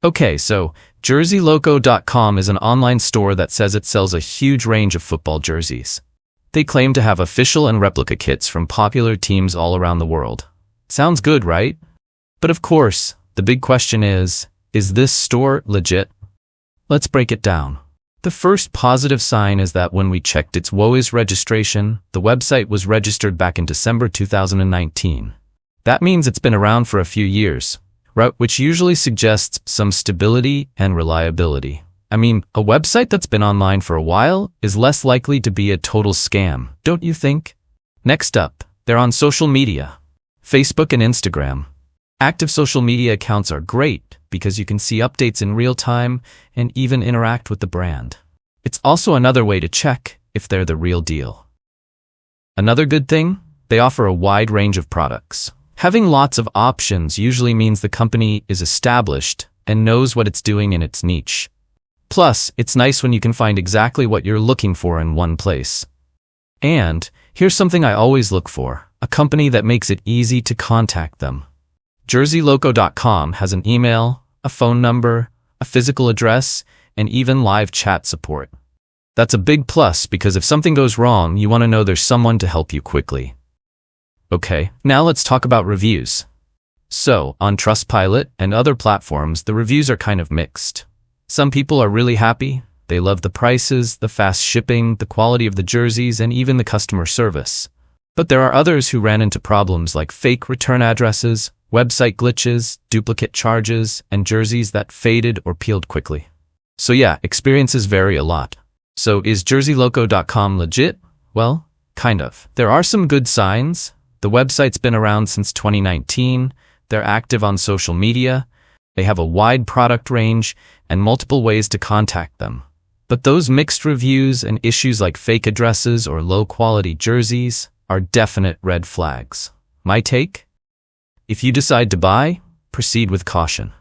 Okay, so JerseyLoco.com is an online store that says it sells a huge range of football jerseys. They claim to have official and replica kits from popular teams all around the world. Sounds good, right? But of course, the big question is this store legit? Let's break it down. The first positive sign is that when we checked its WOIS registration, the website was registered back in December 2019. That means it's been around for a few years, right? Which usually suggests some stability and reliability. I mean, a website that's been online for a while is less likely to be a total scam, don't you think? Next up, they're on social media. Facebook and Instagram. Active social media accounts are great because you can see updates in real time and even interact with the brand. It's also another way to check if they're the real deal. Another good thing, they offer a wide range of products. Having lots of options usually means the company is established and knows what it's doing in its niche. Plus, it's nice when you can find exactly what you're looking for in one place. And here's something I always look for, a company that makes it easy to contact them. JerseyLoco.com has an email, a phone number, a physical address, and even live chat support. That's a big plus because if something goes wrong, you want to know there's someone to help you quickly. Okay, now let's talk about reviews. So, on Trustpilot and other platforms, the reviews are kind of mixed. Some people are really happy. They love the prices, the fast shipping, the quality of the jerseys, and even the customer service. But there are others who ran into problems like fake return addresses, website glitches, duplicate charges, and jerseys that faded or peeled quickly. So yeah, experiences vary a lot. So is JerseyLoco.com legit? Well, kind of. There are some good signs. The website's been around since 2019. They're active on social media. They have a wide product range and multiple ways to contact them. But those mixed reviews and issues like fake addresses or low-quality jerseys are definite red flags. My take? If you decide to buy, proceed with caution.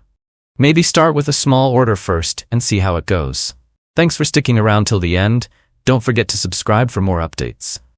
Maybe start with a small order first and see how it goes. Thanks for sticking around till the end. Don't forget to subscribe for more updates.